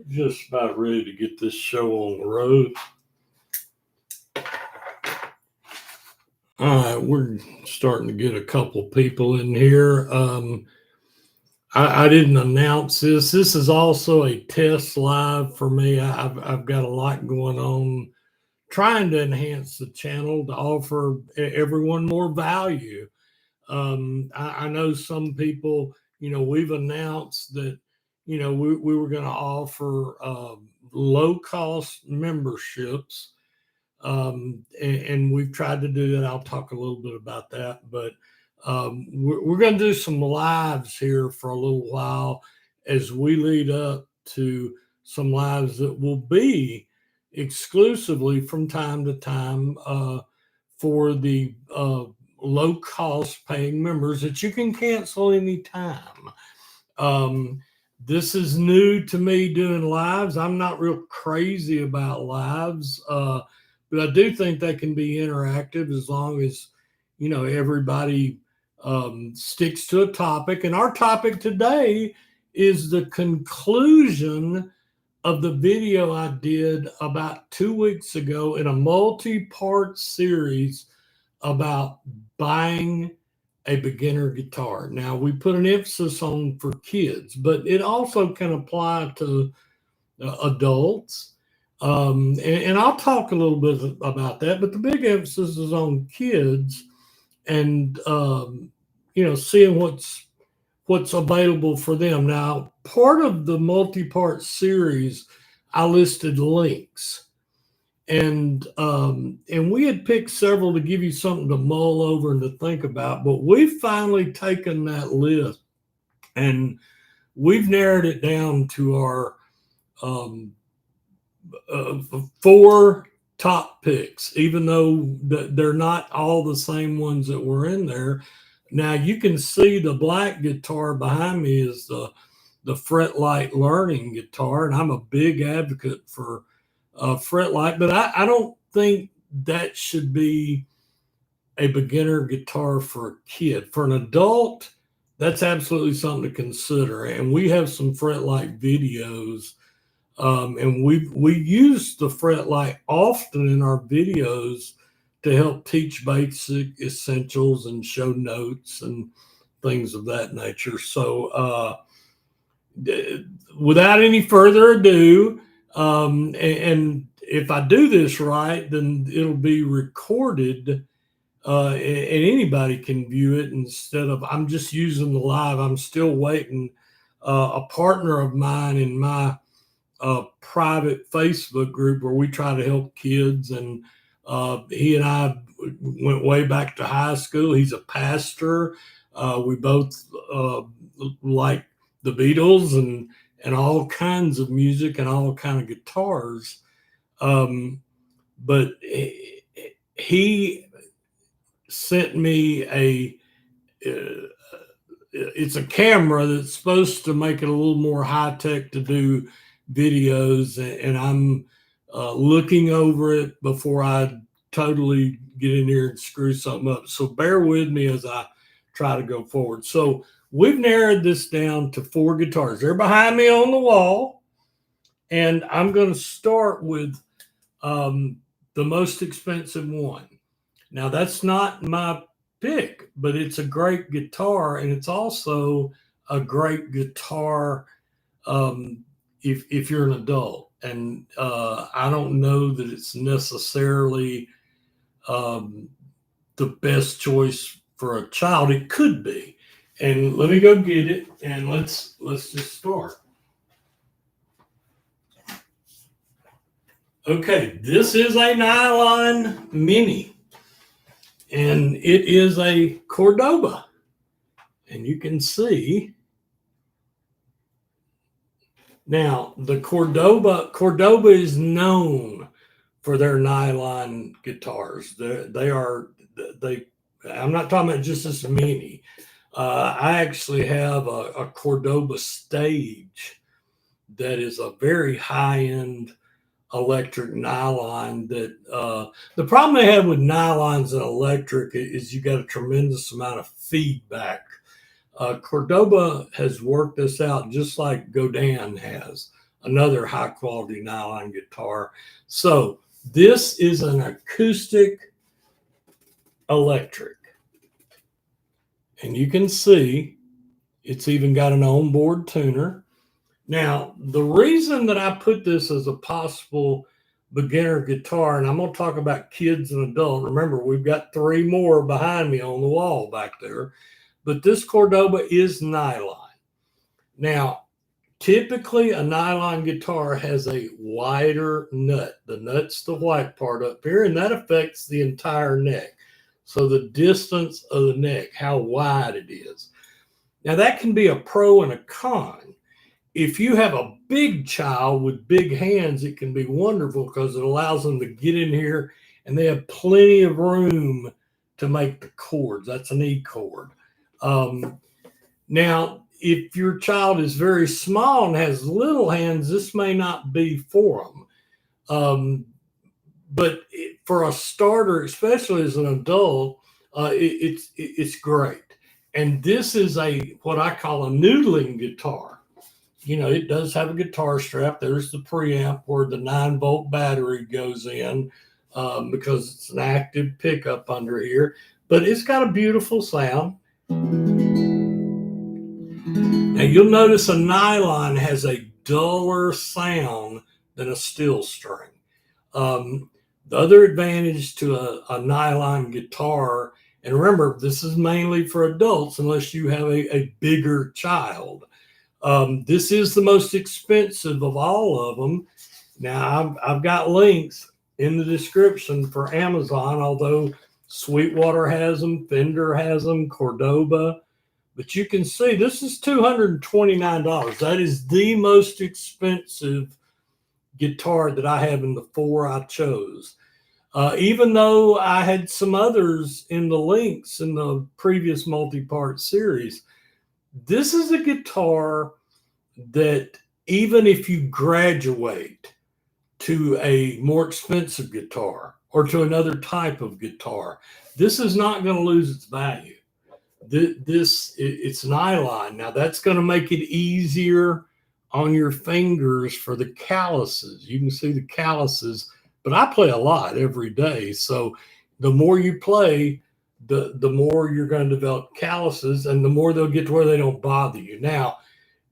Just about ready to get this show on the road. All right, we're starting to get a couple people in here. I didn't announce this. This is also a test live for me. I've got a lot going on, trying to enhance the channel to offer everyone more value. I know some people, we've announced that, we were going to offer low cost memberships. And we've tried to do that. I'll talk a little bit about that, but we're going to do some lives here for a little while as we lead up to some lives that will be exclusively from time to time for the low cost paying members that you can cancel anytime. This is new to me doing lives. I'm not real crazy about lives, but I do think they can be interactive as long as everybody sticks to a topic. And our topic today is the conclusion of the video I did about 2 weeks ago in a multi-part series about buying a beginner guitar. Now, we put an emphasis on for kids, but it also can apply to adults. And I'll talk a little bit about that, but the big emphasis is on kids and, seeing what's available for them. Now, part of the multi-part series, I listed links. And we had picked several to give you something to mull over and to think about, but we've finally taken that list and we've narrowed it down to our 4 top picks, even though they're not all the same ones that were in there. Now you can see the black guitar behind me is the Fretlight learning guitar, and I'm a big advocate for Fretlight, but I don't think that should be a beginner guitar for a kid. For an adult, that's absolutely something to consider. And we have some Fretlight videos, and we use the Fretlight often in our videos to help teach basic essentials and show notes and things of that nature. So without any further ado, and if I do this right, then it'll be recorded and anybody can view it instead of I'm just using the live. I'm still waiting. A partner of mine in my private Facebook group where we try to help kids, and he and I went way back to high school. He's a pastor. We both like the Beatles and all kinds of music and all kind of guitars. But he sent me it's a camera that's supposed to make it a little more high tech to do videos, and I'm looking over it before I totally get in here and screw something up. So bear with me as I try to go forward. So we've narrowed this down to 4 guitars. They're behind me on the wall, and I'm going to start with the most expensive one. Now, that's not my pick, but it's a great guitar, and it's also a great guitar if you're an adult. And I don't know that it's necessarily the best choice for a child. It could be. And let me go get it, and let's just start. Okay, this is a nylon mini, and it is a Cordoba. And you can see now the Cordoba is known for their nylon guitars. I'm not talking about just this mini. I actually have a Cordoba stage that is a very high-end electric nylon. That the problem they have with nylons and electric is you got a tremendous amount of feedback. Cordoba has worked this out just like Godin has. another high quality nylon guitar. So this is an acoustic electric. And you can see it's even got an onboard tuner. Now, the reason that I put this as a possible beginner guitar, and I'm going to talk about kids and adults. Remember, we've got 3 more behind me on the wall back there. But this Cordoba is nylon. Now, typically a nylon guitar has a wider nut. The nut's the white part up here, and that affects the entire neck. So the distance of the neck, how wide it is. Now, that can be a pro and a con. If you have a big child with big hands, it can be wonderful because it allows them to get in here and they have plenty of room to make the chords. That's an E chord. Now, if your child is very small and has little hands, this may not be for them. But for a starter, especially as an adult, it's great. And this is what I call a noodling guitar. You know, it does have a guitar strap. There's the preamp where the 9-volt battery goes in because it's an active pickup under here. But it's got a beautiful sound. Now, you'll notice a nylon has a duller sound than a steel string. The other advantage to a nylon guitar, and remember, this is mainly for adults unless you have a bigger child. This is the most expensive of all of them. Now, I've got links in the description for Amazon, although Sweetwater has them, Fender has them, Cordoba. But you can see this is $229. That is the most expensive guitar that I have in the 4 I chose. Even though I had some others in the links in the previous multi-part series, this is a guitar that even if you graduate to a more expensive guitar or to another type of guitar, this is not going to lose its value. It's nylon. Now, that's going to make it easier on your fingers for the calluses. You can see the calluses, but I play a lot every day. So the more you play, the more you're going to develop calluses and the more they'll get to where they don't bother you. Now,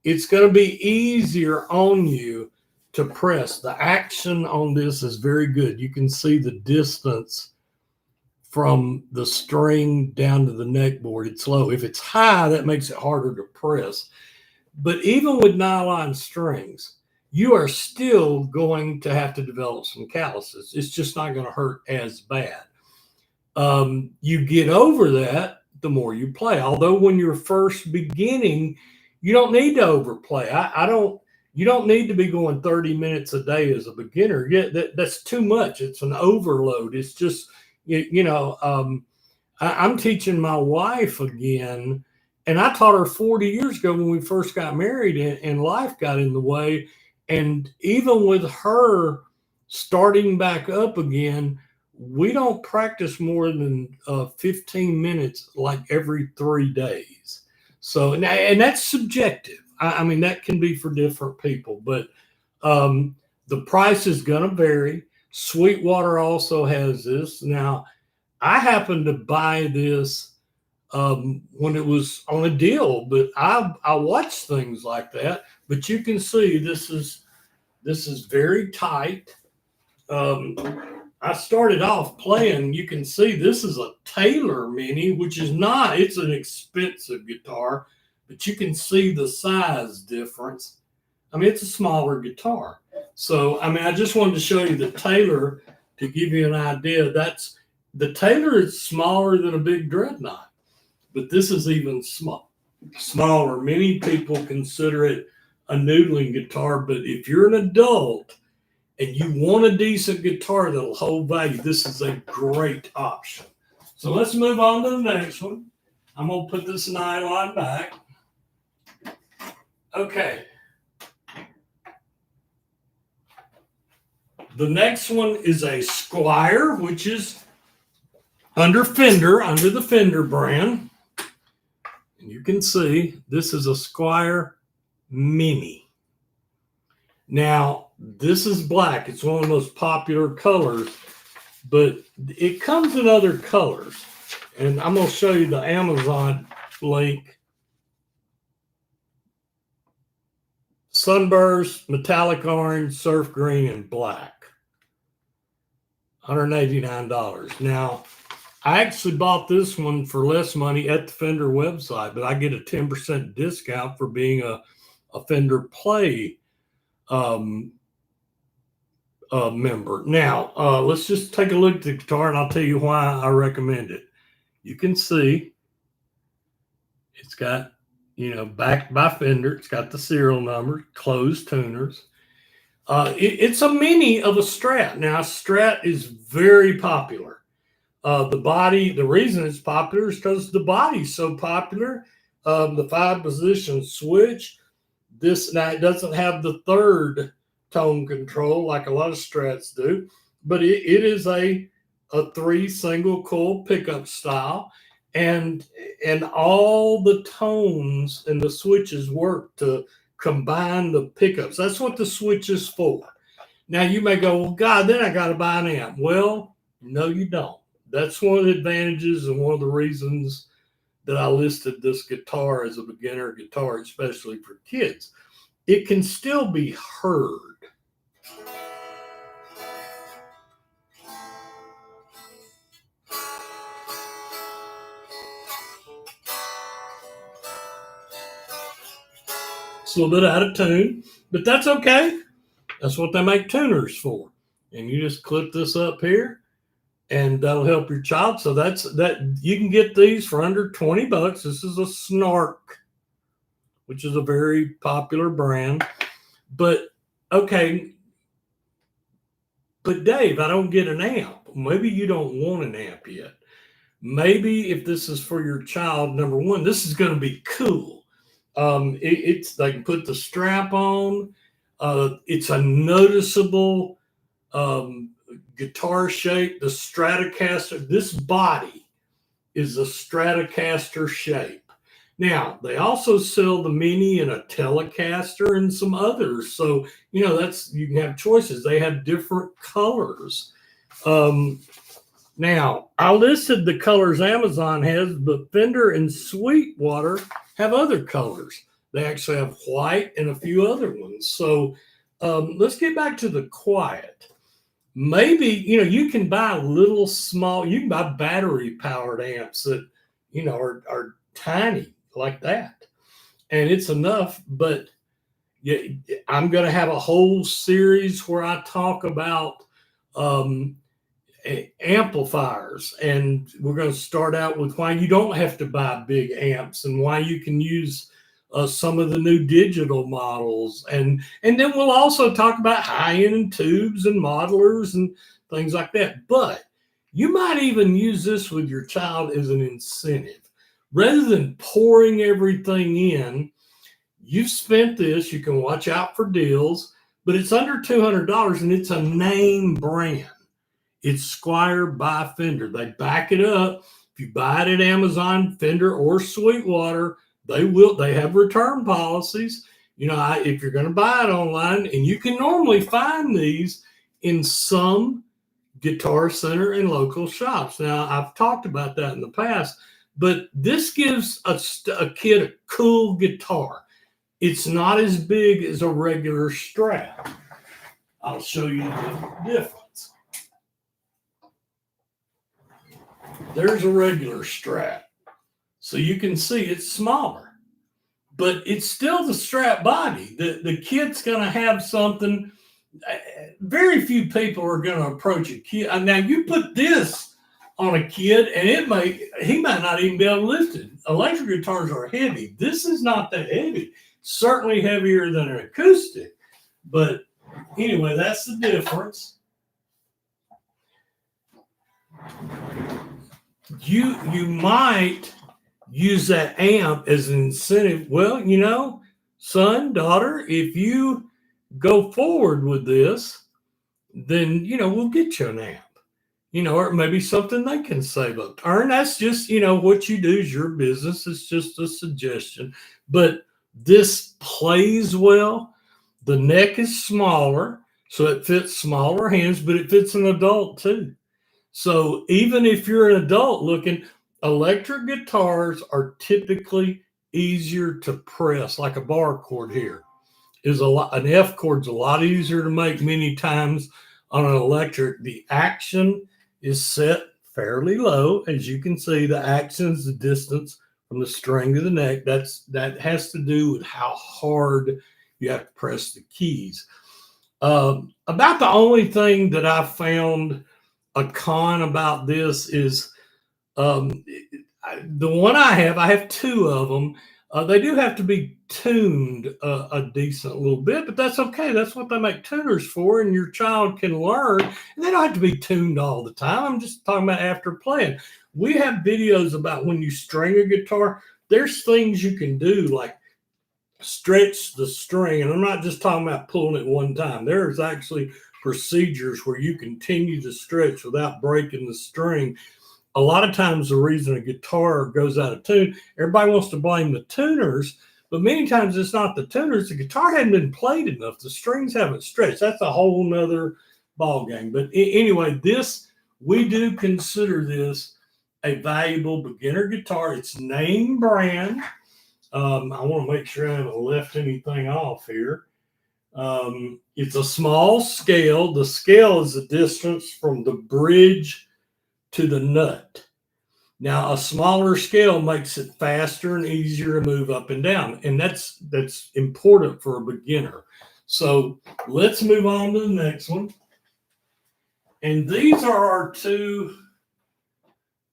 it's going to be easier on you to press. The action on this is very good. You can see the distance from the string down to the neck board. It's low. If it's high, that makes it harder to press. But even with nylon strings, you are still going to have to develop some calluses. It's just not going to hurt as bad. You get over that the more you play. Although when you're first beginning, you don't need to overplay. You don't need to be going 30 minutes a day as a beginner. Yeah, that's too much. It's an overload. It's just, I'm teaching my wife again, and I taught her 40 years ago when we first got married, and life got in the way. And even with her starting back up again, we don't practice more than 15 minutes like every 3 days. So, and that's subjective. I mean, that can be for different people, but the price is going to vary. Sweetwater also has this. Now, I happened to buy this when it was on a deal, but I watch things like that. But you can see this is very tight. I started off playing. You can see this is a Taylor Mini, which is not. It's an expensive guitar, but you can see the size difference. I mean, it's a smaller guitar. So, I mean, I just wanted to show you the Taylor to give you an idea. That's the Taylor is smaller than a big dreadnought, but this is even smaller. Many people consider it a noodling guitar, but if you're an adult and you want a decent guitar that'll hold value, this is a great option. So let's move on to the next one. I'm going to put this nylon back. Okay. The next one is a Squier, which is under Fender, under the Fender brand. And you can see this is a Squier Mini. Now, this is black. It's one of the most popular colors, but it comes in other colors. And I'm going to show you the Amazon link. Sunburst, metallic orange, surf green, and black. $189. Now, I actually bought this one for less money at the Fender website, but I get a 10% discount for being a Fender Play member. Now, let's just take a look at the guitar, and I'll tell you why I recommend it. You can see it's got, backed by Fender. It's got the serial number, closed tuners. It's a mini of a Strat. Now, Strat is very popular. The reason it's popular is because the body's so popular. The 5-position switch. Now it doesn't have the third tone control like a lot of Strats do, but it is a 3 single coil pickup style, and all the tones and the switches work to combine the pickups. That's what the switch is for. Now you may go, well, God, then I got to buy an amp. Well, no, you don't. That's one of the advantages and one of the reasons that I listed this guitar as a beginner guitar, especially for kids. It can still be heard. It's a little bit out of tune, but that's okay. That's what they make tuners for. And you just clip this up here, and that'll help your child. So that you can get these for under $20. This is a Snark, which is a very popular brand. But okay, but Dave, I don't get an amp. Maybe you don't want an amp yet. Maybe if this is for your child, number one, this is going to be cool. They can put the strap on. It's a noticeable guitar shape. The Stratocaster, this body is a Stratocaster shape. Now, they also sell the Mini and a Telecaster and some others. So, you can have choices. They have different colors. Now, I listed the colors Amazon has, but Fender and Sweetwater have other colors. They actually have white and a few other ones. So let's get back to the quiet. Maybe, you can buy you can buy battery-powered amps that, are tiny like that. And it's enough, but I'm going to have a whole series where I talk about amplifiers, and we're going to start out with why you don't have to buy big amps and why you can use some of the new digital models, and then we'll also talk about high-end tubes and modelers and things like that. But you might even use this with your child as an incentive. Rather than pouring everything in, you've spent this, you can watch out for deals, but it's under $200 and it's a name brand. It's Squier by Fender. They back it up. If you buy it at Amazon, Fender, or Sweetwater, they have return policies. If you're going to buy it online, and you can normally find these in some Guitar Center and local shops. Now, I've talked about that in the past, but this gives a kid a cool guitar. It's not as big as a regular Strat. I'll show you the difference. There's a regular Strat. So you can see it's smaller, but it's still the Strat body. The kid's going to have something. Very few people are going to approach a kid. Now you put this on a kid, and he might not even be able to lift it. Electric guitars are heavy. This is not that heavy. Certainly heavier than an acoustic. But anyway, that's the difference. You might use that amp as an incentive. Well, son, daughter, if you go forward with this, then, we'll get you an amp, or maybe something they can save up to earn. That's just, what you do is your business. It's just a suggestion. But this plays well. The neck is smaller, so it fits smaller hands, but it fits an adult too. So even if you're an adult looking, electric guitars are typically easier to press, like a bar chord here is an F chord's a lot easier to make many times on an electric. The action is set fairly low. As you can see, the action is the distance from the string to the neck. That has to do with how hard you have to press the keys. About the only thing that I found a con about this is the one I have two of them. They do have to be tuned a decent little bit, but that's okay. That's what they make tuners for, and your child can learn. And they don't have to be tuned all the time. I'm just talking about after playing. We have videos about when you string a guitar. There's things you can do like stretch the string, and I'm not just talking about pulling it one time. There's actually procedures where you continue to stretch without breaking the string. A lot of times the reason a guitar goes out of tune, everybody wants to blame the tuners, but many times it's not the tuners. The guitar hadn't been played enough. The strings haven't stretched. That's a whole nother ball game. But anyway, we do consider this a valuable beginner guitar. It's name brand. I want to make sure I haven't left anything off here. It's a small scale. The scale is the distance from the bridge to the nut. Now, a smaller scale makes it faster and easier to move up and down, and that's important for a beginner. So let's move on to the next one. And these are our two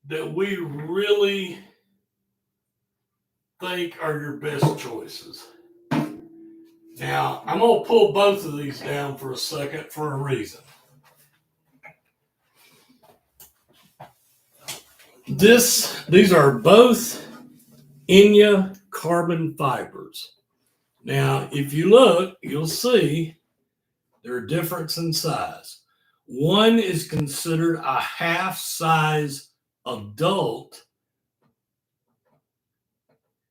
that we really think are your best choices. Now, I'm going to pull both of these down for a second for a reason. These are both Enya carbon fibers. Now, if you look, you'll see they're a difference in size. One is considered a half-size adult,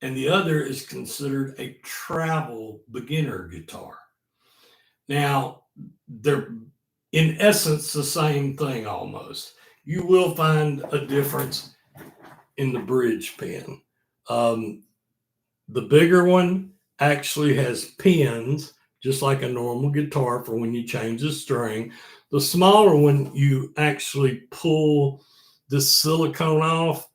and the other is considered a travel beginner guitar. Now, they're in essence the same thing almost. You will find a difference in the bridge pin. The bigger one actually has pins, just like a normal guitar for when you change the string. The smaller one, you actually pull the silicone off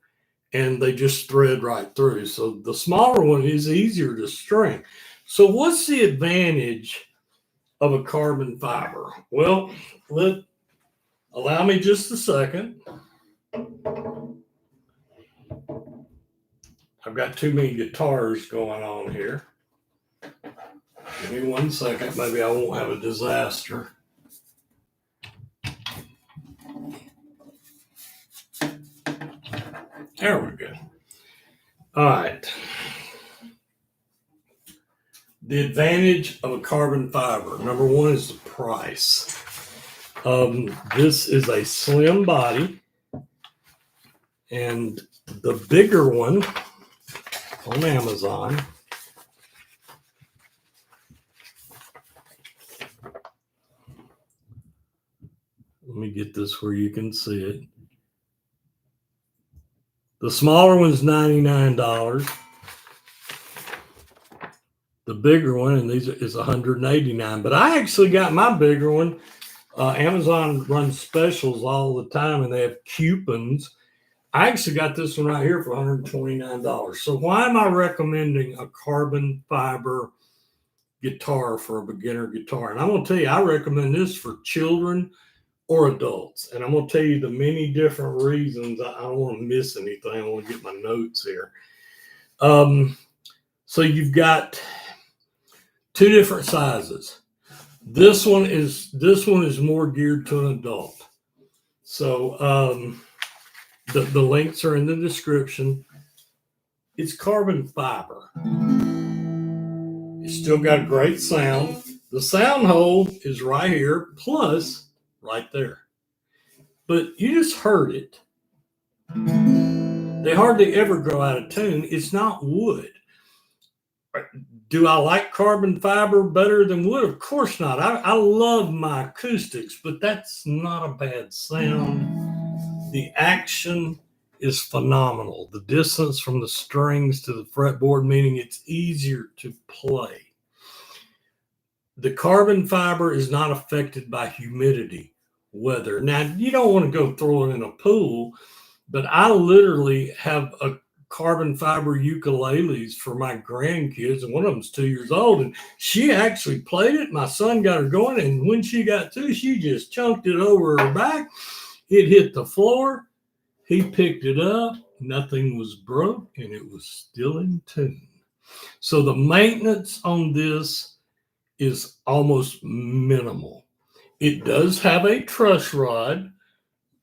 and they just thread right through. So the smaller one is easier to string. So what's the advantage of a carbon fiber? Well, allow me just a second. I've got too many guitars going on here. Give me 1 second. Maybe I won't have a disaster. There we go. All right. The advantage of a carbon fiber. Number one is the price. This is a slim body, and the bigger one on Amazon let me get this where you can see it. The smaller one's $99. The bigger one, and these is $189. But I actually got my bigger one. Amazon runs specials all the time, and they have coupons. I actually got this one right here for $129. So why am I recommending a carbon fiber guitar for a beginner guitar? And I'm going to tell you, I recommend this for children or adults. And I'm going to tell you the many different reasons. I don't want to miss anything. I want to get my notes here. So you've got two different sizes. This one is more geared to an adult. So the links are in the description. It's carbon fiber. It's still got a great sound. The sound hole is right here, plus right there. But you just heard it. They hardly ever go out of tune. It's not wood. Do I like carbon fiber better than wood? Of course not. I love my acoustics, but that's not a bad sound. The action is phenomenal. The distance from the strings to the fretboard, meaning it's easier to play. The carbon fiber is not affected by humidity, weather. Now, you don't want to go throw it in a pool, but I literally have a carbon fiber ukuleles for my grandkids, and one of them's 2 years old, and she actually played it. My son got her going, and when she got to, she just chunked it over her back. It hit the floor. He picked it up. Nothing was broke, and it was still in tune. So the maintenance on this is almost minimal. It does have a truss rod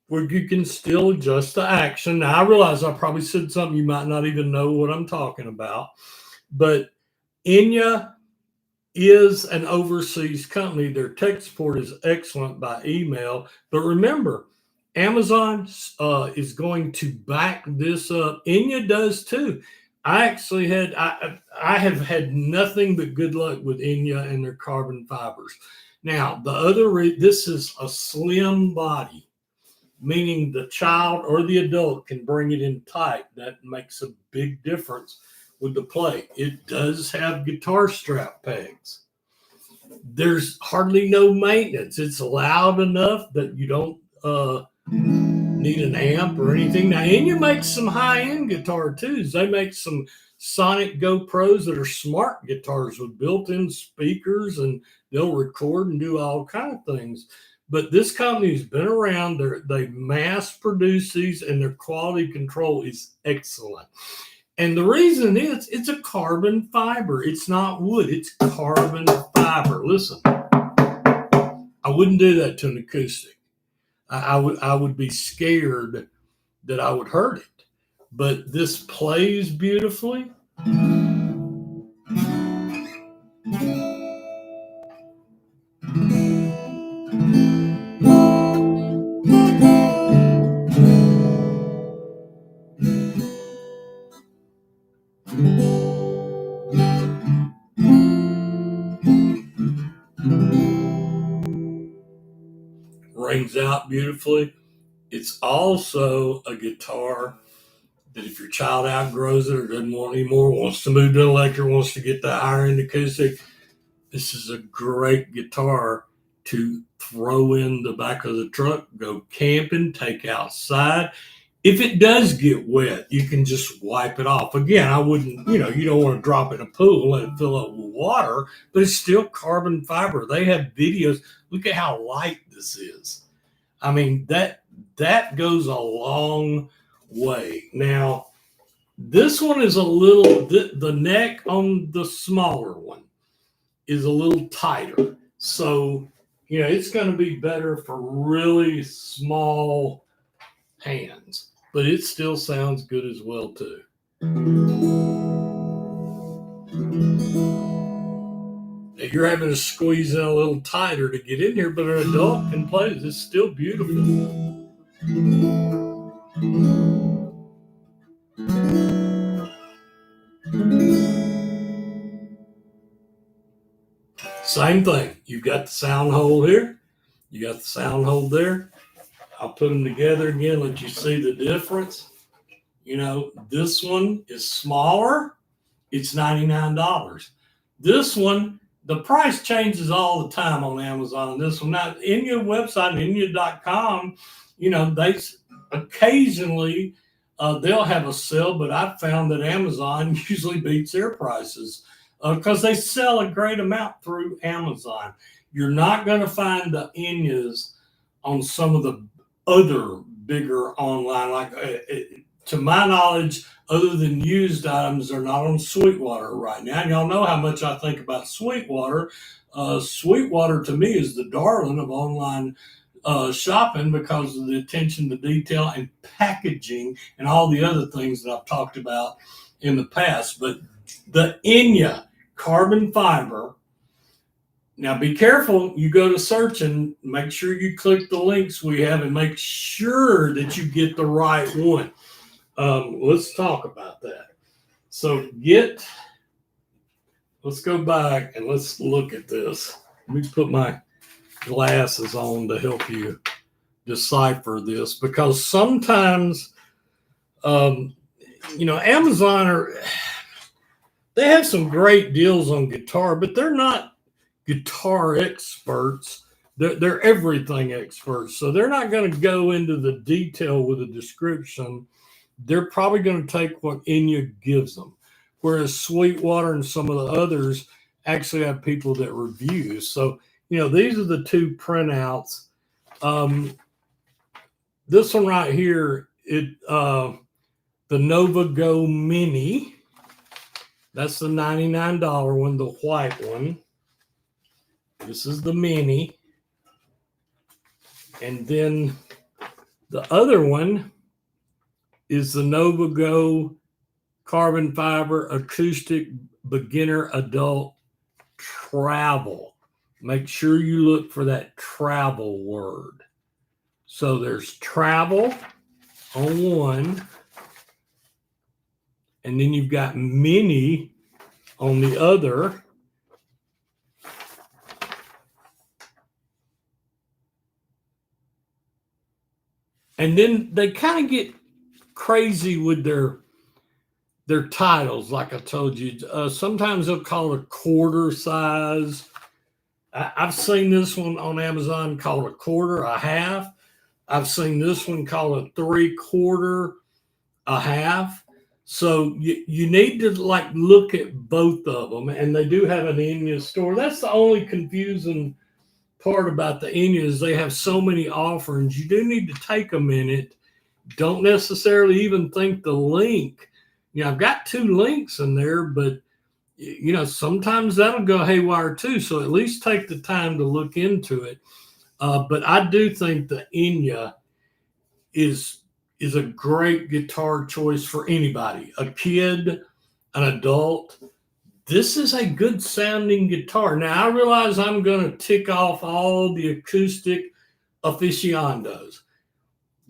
where you can still adjust the action. Now, I realize I probably said something you might not even know what I'm talking about, but Enya is an overseas company. Their tech support is excellent by email. But remember, Amazon is going to back this up. Enya does too. I have had nothing but good luck with Enya and their carbon fibers. Now, this is a slim body, meaning the child or the adult can bring it in tight. That makes a big difference with the play. It does have guitar strap pegs. There's hardly no maintenance. It's loud enough that you don't need an amp or anything. Now, Enya makes some high-end guitar too. They make some Sonic Go Pros that are smart guitars with built-in speakers, and they'll record and do all kinds of things. But this company's been around. They mass produce these, and their quality control is excellent. And the reason is it's a carbon fiber. It's not wood. It's carbon fiber. Listen, I wouldn't do that to an acoustic. I would be scared that I would hurt it. But this plays beautifully. Rings out beautifully. It's also a guitar that if your child outgrows it or doesn't want anymore, wants to move to an electric, wants to get the higher end acoustic, this is a great guitar to throw in the back of the truck, go camping, take outside. If it does get wet, you can just wipe it off. Again, I wouldn't, you don't want to drop it in a pool and let it fill up with water, but it's still carbon fiber. They have videos. Look at how light this is. I mean, that goes a long way. Now, this one is a little, the neck on the smaller one is a little tighter. So, it's going to be better for really small hands, but it still sounds good as well, too. You're having to squeeze in a little tighter to get in here, but an adult can play this. It's still beautiful. Same thing. You've got the sound hole here. You got the sound hole there. I'll put them together again, let you see the difference. This one is smaller. It's $99. This one, the price changes all the time on Amazon. This one, now, Enya website, Enya.com, they occasionally, they'll have a sale, but I've found that Amazon usually beats their prices because they sell a great amount through Amazon. You're not going to find the Enyas on some of the other bigger online, to my knowledge, other than used items, they're not on Sweetwater right now. And y'all know how much I think about Sweetwater. Sweetwater to me is the darling of online shopping because of the attention to detail and packaging and all the other things that I've talked about in the past. But the Enya carbon fiber, now be careful, you go to search and make sure you click the links we have and make sure that you get the right one. Let's talk about that. So let let's go back and let's look at this. Let me put my glasses on to help you decipher this, because sometimes, Amazon they have some great deals on guitar, but they're not guitar experts. They're everything experts. So they're not going to go into the detail with a description. They're probably going to take what Enya gives them. Whereas Sweetwater and some of the others actually have people that review. So, these are the two printouts. This one right here, the Nova Go Mini. That's the $99 one, the white one. This is the Mini. And then the other one is the Nova Go Carbon Fiber Acoustic Beginner Adult Travel. Make sure you look for that travel word. So there's travel on one, and then you've got Mini on the other. And then they kind of get crazy with their titles, like I told you. Sometimes they'll call it a quarter size. I've seen this one on Amazon called a quarter, a half. I've seen this one called a 3/4, a half. So you need to look at both of them, and they do have an Enya store. That's the only confusing part about the Enya, is they have so many offerings. You do need to take a minute. Don't necessarily even think the link. I've got 2 links in there, but sometimes that'll go haywire too. So at least take the time to look into it. But I do think the Enya is a great guitar choice for anybody, a kid, an adult. This is a good sounding guitar. Now, I realize I'm going to tick off all the acoustic aficionados.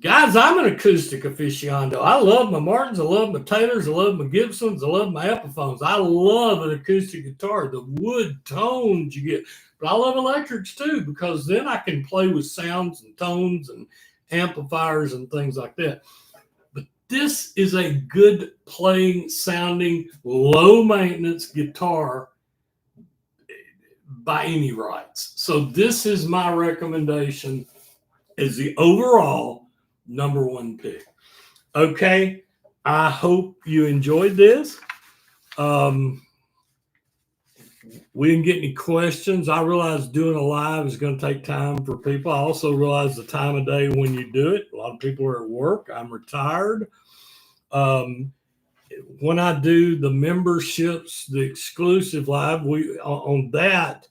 Guys, I'm an acoustic aficionado. I love my Martins, I love my Taylors, I love my Gibsons, I love my Epiphones. I love an acoustic guitar, the wood tones you get. But I love electrics too, because then I can play with sounds and tones and amplifiers and things like that. But this is a good playing, sounding, low maintenance guitar by any rights. So this is my recommendation as the overall #1 pick. Okay, I hope you enjoyed this. We didn't get any questions. I realize doing a live is going to take time for people. I also realize the time of day when you do it. A lot of people are at work. I'm retired. When I do the memberships, the exclusive live, we on that,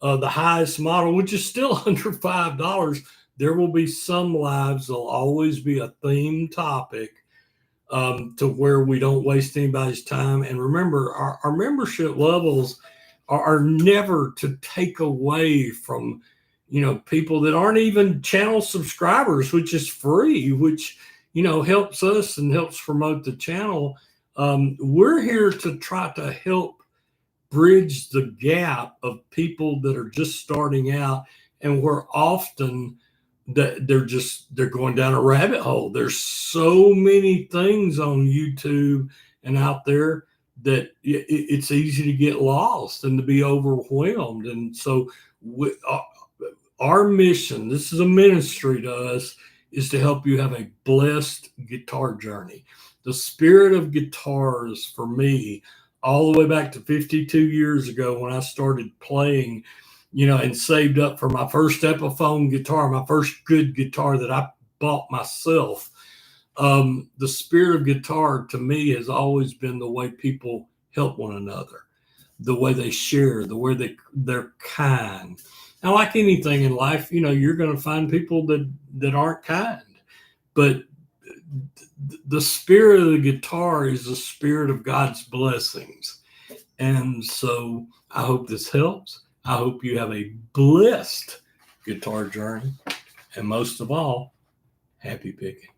the highest model, which is still under $5, there will be some lives. There'll always be a theme topic to where we don't waste anybody's time. And remember, our membership levels are never to take away from, people that aren't even channel subscribers, which is free, which, helps us and helps promote the channel. We're here to try to help bridge the gap of people that are just starting out, and where often they're going down a rabbit hole. There's so many things on YouTube and out there that it's easy to get lost and to be overwhelmed. And so our mission, this is a ministry to us, is to help you have a blessed guitar journey. The spirit of guitars for me, all the way back to 52 years ago when I started playing, and saved up for my first Epiphone guitar, my first good guitar that I bought myself. The spirit of guitar to me has always been the way people help one another, the way they share, the way they're kind. Now, like anything in life, you're going to find people that aren't kind, but the spirit of the guitar is the spirit of God's blessings. And so I hope this helps. I hope you have a blessed guitar journey. And most of all, happy picking.